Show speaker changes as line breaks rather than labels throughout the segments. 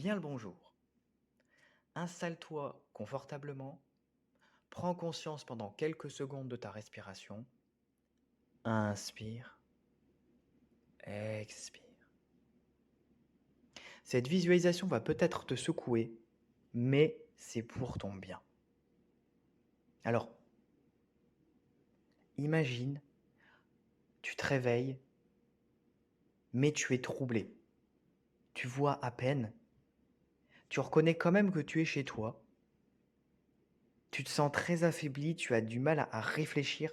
bien le bonjour. Installe-toi confortablement, prends conscience pendant quelques secondes de ta respiration. Inspire, expire. Cette visualisation va peut-être te secouer, mais c'est pour ton bien. Alors, imagine, tu te réveilles, mais tu es troublé. Tu vois à peine, tu reconnais quand même que tu es chez toi. Tu te sens très affaibli, tu as du mal à réfléchir,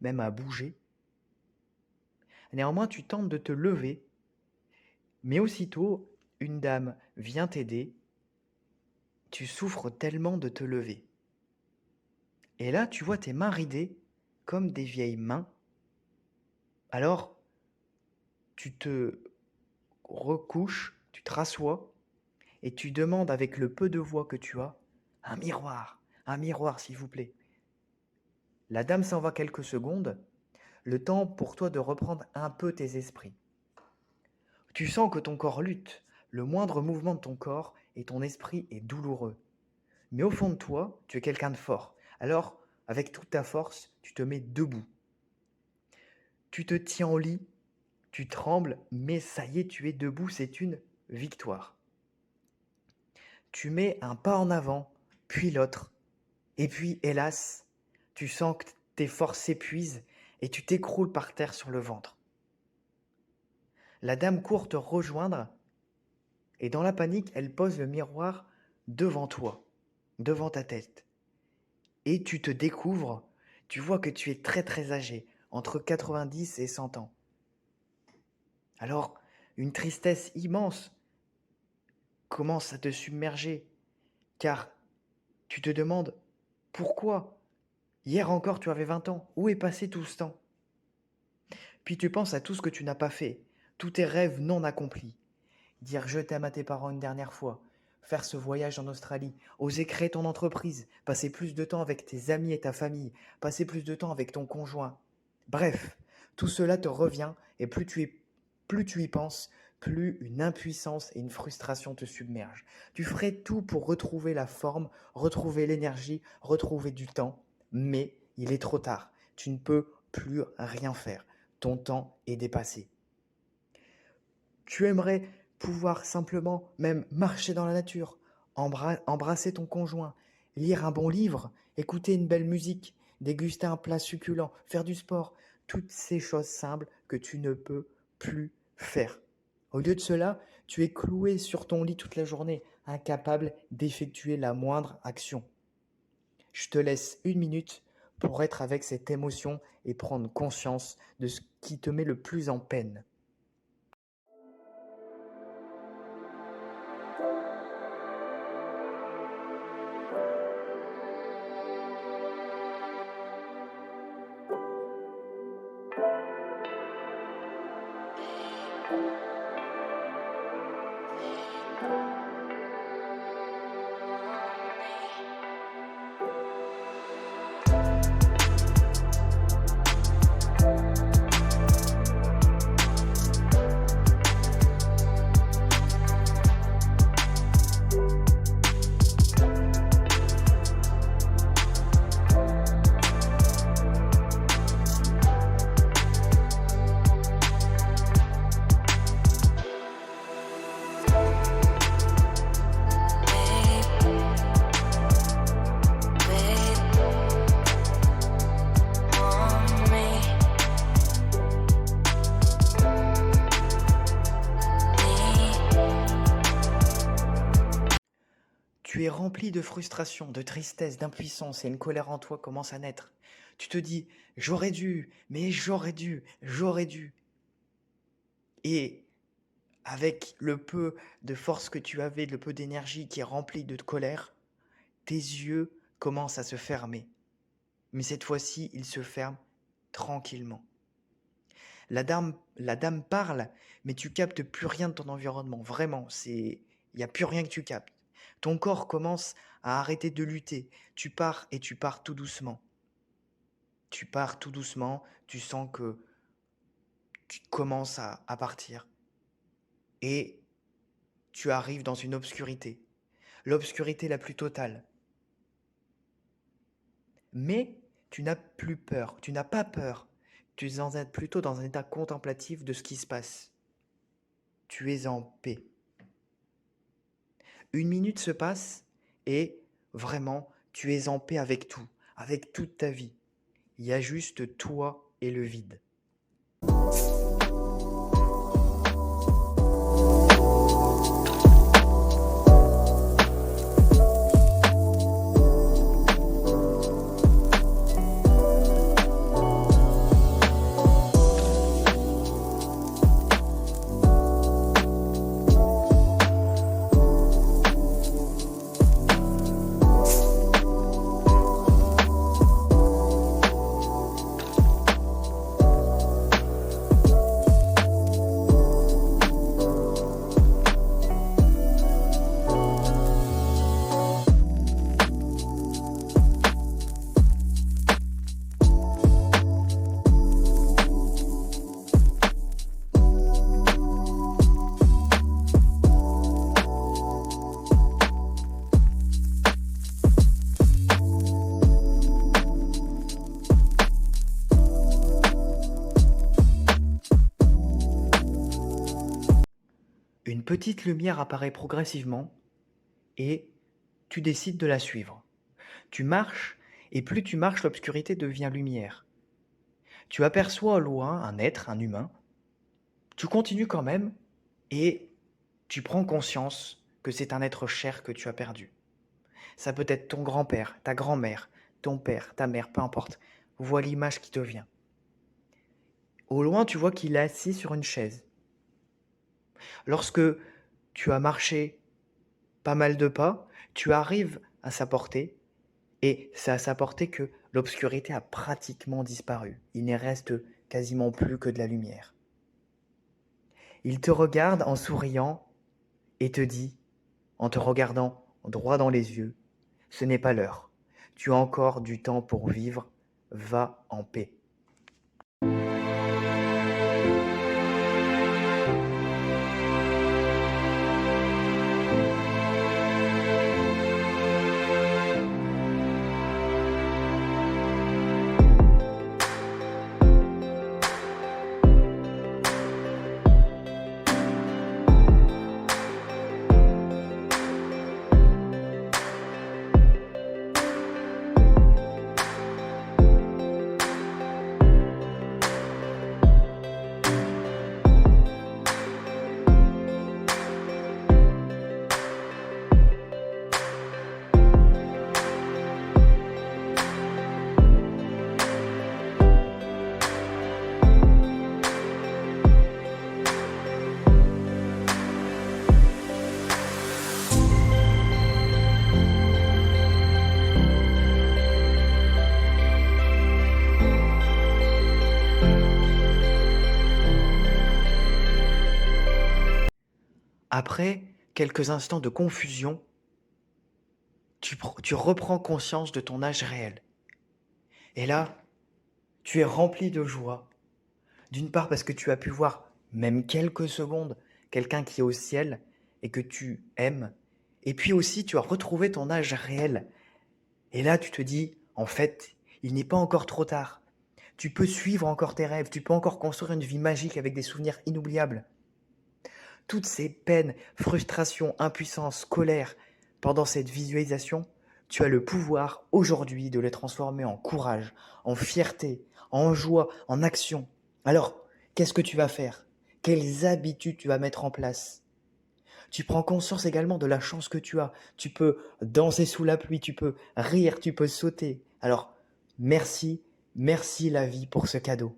même à bouger. Néanmoins, tu tentes de te lever. Mais aussitôt, une dame vient t'aider, tu souffres tellement de te lever. Et là, tu vois tes mains ridées comme des vieilles mains. Alors, tu te recouches, tu te rassois et tu demandes avec le peu de voix que tu as, un miroir s'il vous plaît. La dame s'en va quelques secondes, le temps pour toi de reprendre un peu tes esprits. Tu sens que ton corps lutte, le moindre mouvement de ton corps et ton esprit est douloureux. Mais au fond de toi, tu es quelqu'un de fort. Alors, avec toute ta force, tu te mets debout. Tu te tiens au lit, tu trembles, mais ça y est, tu es debout, c'est une victoire. Tu mets un pas en avant, puis l'autre. Et puis, hélas, tu sens que tes forces s'épuisent et tu t'écroules par terre sur le ventre. La dame court te rejoindre et dans la panique, elle pose le miroir devant toi, devant ta tête. Et tu te découvres, tu vois que tu es très très âgé, entre 90 et 100 ans. Alors, une tristesse immense commence à te submerger, car tu te demandes pourquoi hier encore tu avais 20 ans, où est passé tout ce temps? Puis tu penses à tout ce que tu n'as pas fait, tous tes rêves non accomplis. Dire je t'aime à tes parents une dernière fois, faire ce voyage en Australie, oser créer ton entreprise, passer plus de temps avec tes amis et ta famille, passer plus de temps avec ton conjoint. Bref, tout cela te revient et plus tu y penses, plus une impuissance et une frustration te submergent. Tu ferais tout pour retrouver la forme, retrouver l'énergie, retrouver du temps, mais il est trop tard. Tu ne peux plus rien faire. Ton temps est dépassé. Tu aimerais pouvoir simplement même marcher dans la nature, embrasser ton conjoint, lire un bon livre, écouter une belle musique, déguster un plat succulent, faire du sport, toutes ces choses simples que tu ne peux plus faire. Au lieu de cela, tu es cloué sur ton lit toute la journée, incapable d'effectuer la moindre action. Je te laisse une minute pour être avec cette émotion et prendre conscience de ce qui te met le plus en peine. Tu es rempli de frustration, de tristesse, d'impuissance et une colère en toi commence à naître. Tu te dis, j'aurais dû, mais j'aurais dû. Et avec le peu de force que tu avais, le peu d'énergie qui est rempli de colère, tes yeux commencent à se fermer. Mais cette fois-ci, ils se ferment tranquillement. La dame parle, mais tu captes plus rien de ton environnement. Vraiment, il n'y a plus rien que tu captes. Ton corps commence à arrêter de lutter. Tu pars et tu pars tout doucement. Tu pars tout doucement, tu sens que tu commences à partir. Et tu arrives dans une obscurité, l'obscurité la plus totale. Mais tu n'as plus peur, tu n'as pas peur, tu es plutôt dans un état contemplatif de ce qui se passe. Tu es en paix. 1 minute se passe et vraiment, tu es en paix avec tout, avec toute ta vie. Il y a juste toi et le vide. Une petite lumière apparaît progressivement et tu décides de la suivre. Tu marches et plus tu marches, l'obscurité devient lumière. Tu aperçois au loin un être, un humain. Tu continues quand même et tu prends conscience que c'est un être cher que tu as perdu. Ça peut être ton grand-père, ta grand-mère, ton père, ta mère, peu importe. Vois l'image qui te vient. Au loin, tu vois qu'il est assis sur une chaise. Lorsque tu as marché pas mal de pas, tu arrives à sa portée et c'est à sa portée que l'obscurité a pratiquement disparu. Il ne reste quasiment plus que de la lumière. Il te regarde en souriant et te dit, en te regardant droit dans les yeux, « Ce n'est pas l'heure. Tu as encore du temps pour vivre. Va en paix. » Après quelques instants de confusion, tu reprends conscience de ton âge réel. Et là, tu es rempli de joie. D'une part parce que tu as pu voir, même quelques secondes, quelqu'un qui est au ciel et que tu aimes. Et puis aussi, tu as retrouvé ton âge réel. Et là, tu te dis, en fait, il n'est pas encore trop tard. Tu peux suivre encore tes rêves, tu peux encore construire une vie magique avec des souvenirs inoubliables. Toutes ces peines, frustrations, impuissance, colère, pendant cette visualisation, tu as le pouvoir aujourd'hui de les transformer en courage, en fierté, en joie, en action. Alors, qu'est-ce que tu vas faire? Quelles habitudes tu vas mettre en place? Tu prends conscience également de la chance que tu as. Tu peux danser sous la pluie, tu peux rire, tu peux sauter. Alors, merci, merci la vie pour ce cadeau.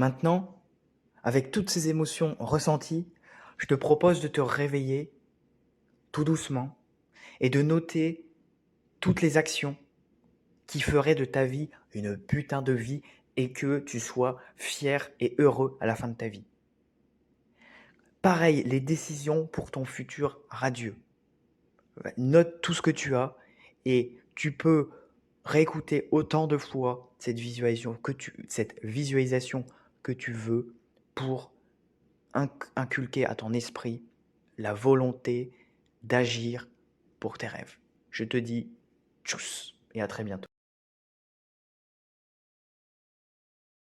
Maintenant, avec toutes ces émotions ressenties, je te propose de te réveiller tout doucement et de noter toutes les actions qui feraient de ta vie une putain de vie et que tu sois fier et heureux à la fin de ta vie. Pareil, les décisions pour ton futur radieux. Note tout ce que tu as et tu peux réécouter autant de fois cette visualisation que tu veux pour inculquer à ton esprit la volonté d'agir pour tes rêves. Je te dis tchuss et à très bientôt.